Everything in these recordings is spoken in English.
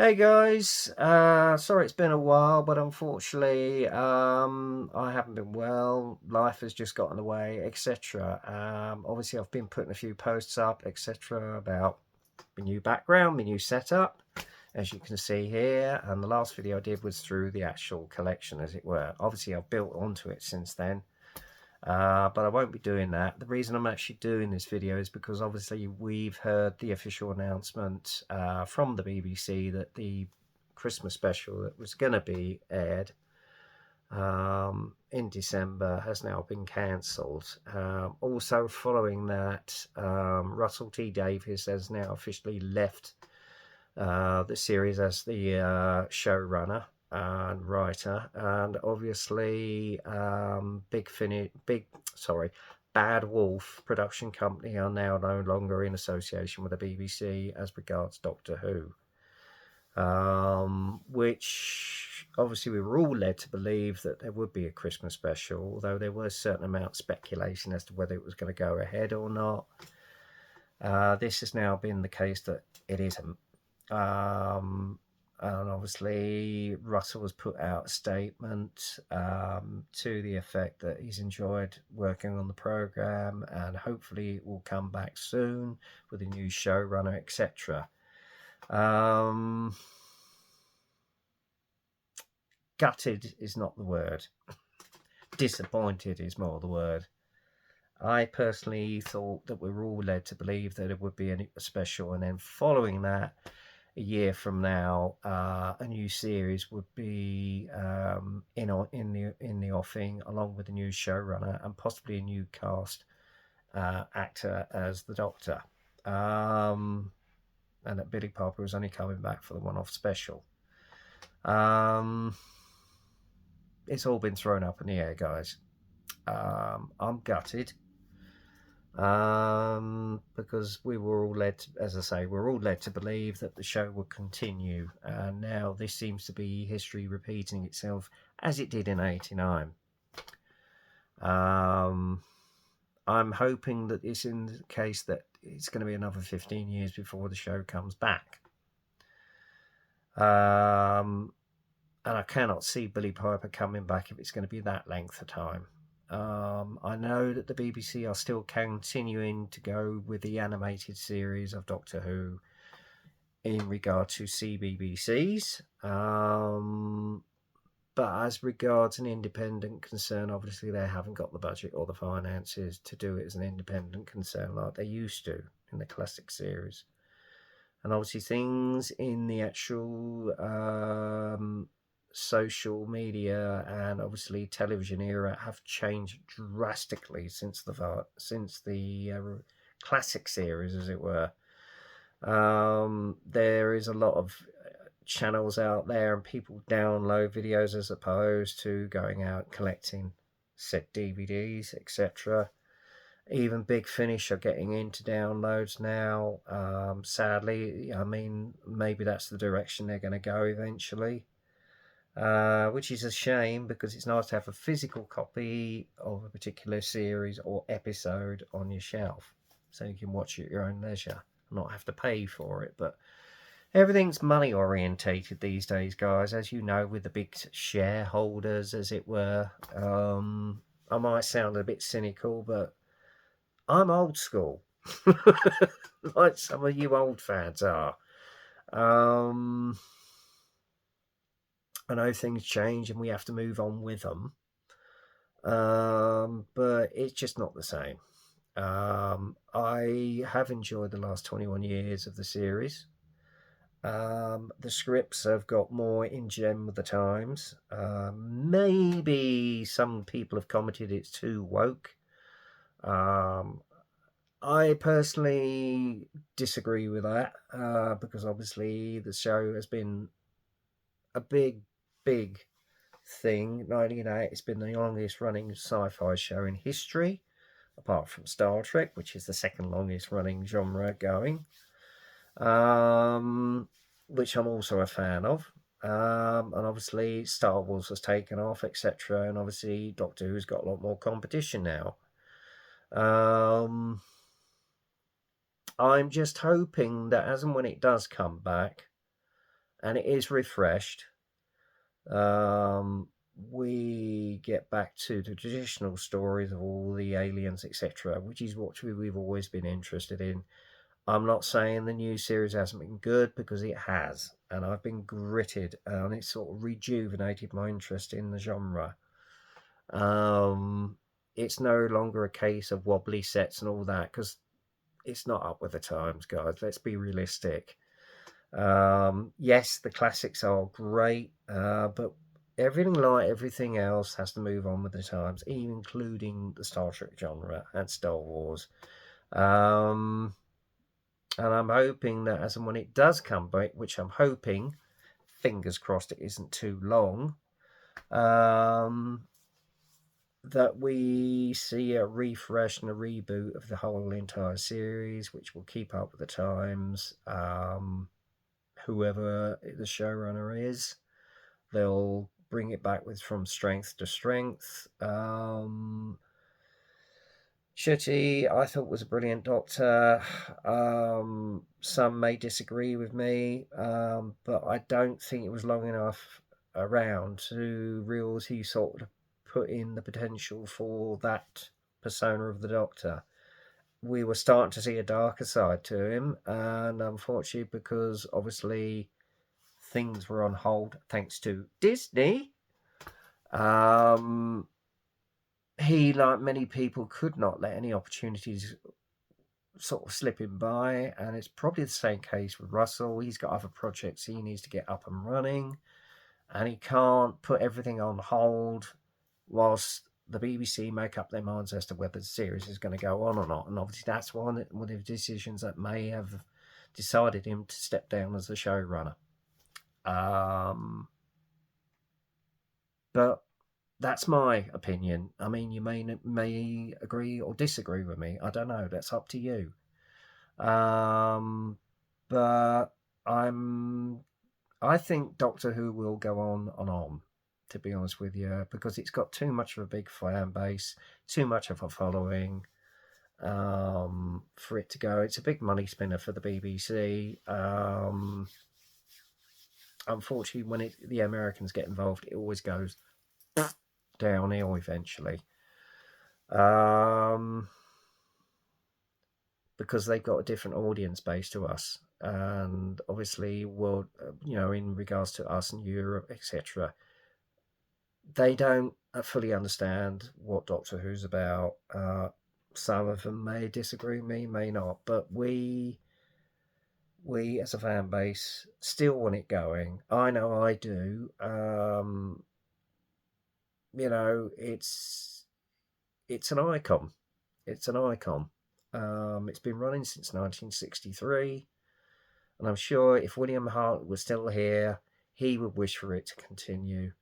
Hey guys, sorry it's been a while, but unfortunately, I haven't been well. Life has just got in the way, etc. Obviously, I've been putting a few posts up, etc., about my new background, my new setup, as you can see here. And the last video I did was through the actual collection, as it were. Obviously, I've built onto it since then. But I won't be doing that. The reason I'm actually doing this video is because obviously we've heard the official announcement from the BBC that the Christmas special that was going to be aired in December has now been cancelled. Also following that, Russell T Davies has now officially left the series as the showrunner and writer, and obviously Bad Wolf production company are now no longer in association with the BBC as regards Doctor Who, which obviously we were all led to believe that there would be a Christmas special, although there was a certain amount of speculation as to whether it was going to go ahead or not. This has now been the case that it isn't. And obviously Russell has put out a statement to the effect that he's enjoyed working on the program and hopefully it will come back soon with a new showrunner, etc. Gutted is not the word. Disappointed is more the word. I personally thought that we were all led to believe that it would be a special, and then following that, a year from now, a new series would be in the offing, along with a new showrunner and possibly a new cast actor as the Doctor, and that Billy Piper was only coming back for the one-off special. It's all been thrown up in the air, guys. I'm gutted. Because we were all led to, as I say, we're all led to believe that the show would continue, and now this seems to be history repeating itself as it did in '89. I'm hoping that it's in the case that it's going to be another 15 years before the show comes back. And I cannot see Billy Piper coming back if it's going to be that length of time. I know that the BBC are still continuing to go with the animated series of Doctor Who in regard to CBBCs. But as regards an independent concern, obviously they haven't got the budget or the finances to do it as an independent concern like they used to in the classic series. And obviously things in the actual social media and obviously television era have changed drastically since the classic series, as it were. There is a lot of channels out there and people download videos as opposed to going out collecting said DVDs, etc. Even Big Finish are getting into downloads now. Sadly, I mean, maybe that's the direction they're going to go eventually. Which is a shame because it's nice to have a physical copy of a particular series or episode on your shelf so you can watch it at your own leisure and not have to pay for it. But everything's money orientated these days, guys, as you know, with the big shareholders, as it were. I might sound a bit cynical, but I'm old school, like some of you old fans are. I know things change and we have to move on with them, but it's just not the same. I have enjoyed the last 21 years of the series. The scripts have got more in gem with the times. Maybe some people have commented it's too woke. I personally disagree with that because obviously the show has been a big thing. 1988, it's been the longest running sci-fi show in history, apart from Star Trek, which is the second longest running genre going, which I'm also a fan of. And obviously Star Wars has taken off, etc. And obviously Doctor Who's got a lot more competition now. I'm just hoping that as and when it does come back, and it is refreshed. We get back to the traditional stories of all the aliens, etc., which is what we've always been interested in. I'm not saying the new series hasn't been good, because it has, and I've been gritted, and it's sort of rejuvenated my interest in the genre. It's no longer a case of wobbly sets and all that, because it's not up with the times, guys. Let's be realistic. Yes, the classics are great, but everything else has to move on with the times, even including the Star Trek genre and Star Wars. And I'm hoping that as and when it does come back, which I'm hoping, fingers crossed, it isn't too long, that we see a refresh and a reboot of the whole entire series, which will keep up with the times. Whoever the showrunner is, they'll bring it back with from strength to strength. Shetty, I thought, was a brilliant Doctor. Some may disagree with me, but I don't think it was long enough around to realize he sort of put in the potential for that persona of the Doctor. We were starting to see a darker side to him, and unfortunately, because obviously things were on hold thanks to Disney, he, like many people, could not let any opportunities sort of slip him by, and it's probably the same case with Russell. He's got other projects he needs to get up and running, and he can't put everything on hold whilst the BBC make up their minds as to whether the series is going to go on or not. And obviously that's one of the decisions that may have decided him to step down as the showrunner. But that's my opinion. I mean, you may agree or disagree with me. I don't know. That's up to you. But I think Doctor Who will go on and on, to be honest with you, because it's got too much of a big fan base, too much of a following, for it to go. It's a big money spinner for the BBC. Unfortunately, when the Americans get involved, it always goes downhill eventually. Because they've got a different audience base to us, and obviously, world, in regards to us and Europe, etc., they don't fully understand what Doctor Who's about. Some of them may disagree with me, may not, but we as a fan base still want it going. I know I do. It's an icon. It's an icon. It's been running since 1963, and I'm sure if William Hart was still here, he would wish for it to continue,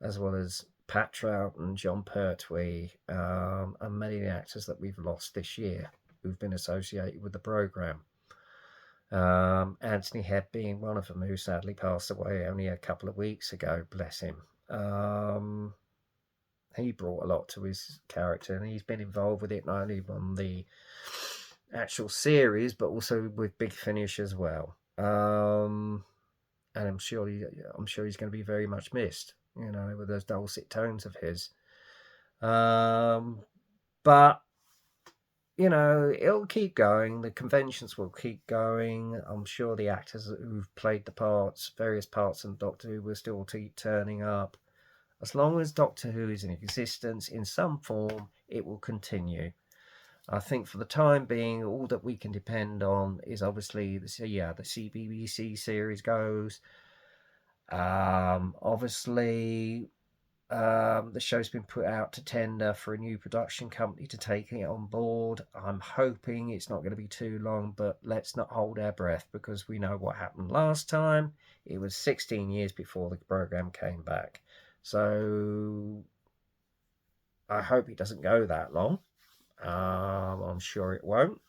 as well as Pat Trout and John Pertwee, and many of the actors that we've lost this year who've been associated with the programme. Anthony Head being one of them, who sadly passed away only a couple of weeks ago, bless him. He brought a lot to his character, and he's been involved with it not only on the actual series but also with Big Finish as well. And I'm sure he's going to be very much missed, with those dulcet tones of his. But it'll keep going. The conventions will keep going. I'm sure the actors who've played the various parts in Doctor Who, will still keep turning up. As long as Doctor Who is in existence in some form, it will continue. I think for the time being, all that we can depend on is obviously the CBBC series goes. Obviously, the show's been put out to tender for a new production company to take it on board. I'm hoping it's not going to be too long, but let's not hold our breath, because we know what happened last time. It was 16 years before the programme came back. So I hope it doesn't go that long. I'm sure it won't.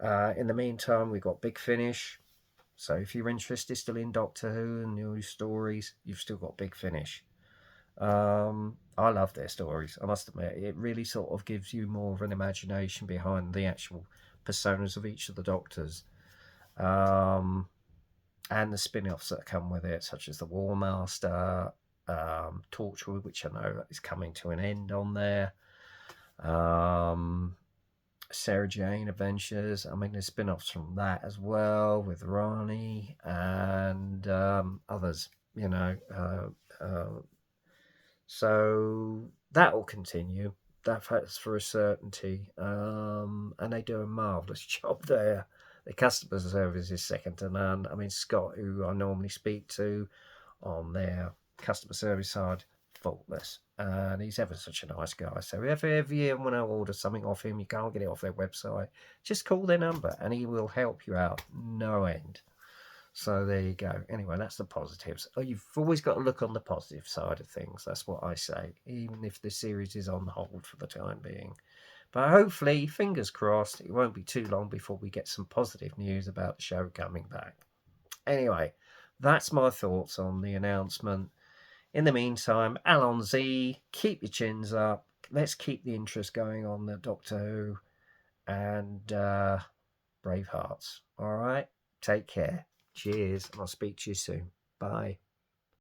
In the meantime, we've got Big Finish. So if you're interested still in Doctor Who and new stories, you've still got Big Finish. I love their stories, I must admit. It really sort of gives you more of an imagination behind the actual personas of each of the Doctors. and the spin-offs that come with it, such as the War Master, Torchwood, which I know is coming to an end on there, Sarah Jane Adventures. I mean, there's spin-offs from that as well with Rani and others, you know. So that will continue. That's for a certainty. And they do a marvellous job there. The customer service is second to none. I mean, Scott, who I normally speak to on their customer service side, faultless. And he's ever such a nice guy. So if you want to order something off him, you can't get it off their website, just call their number and he will help you out no end. So there you go. Anyway, that's the positives. Oh, you've always got to look on the positive side of things. That's what I say, even if the series is on hold for the time being. But hopefully, fingers crossed, it won't be too long before we get some positive news about the show coming back. Anyway, that's my thoughts on the announcement. In the meantime, Allons-y, keep your chins up. Let's keep the interest going on the Doctor Who and Brave Hearts. All right? Take care. Cheers, and I'll speak to you soon. Bye.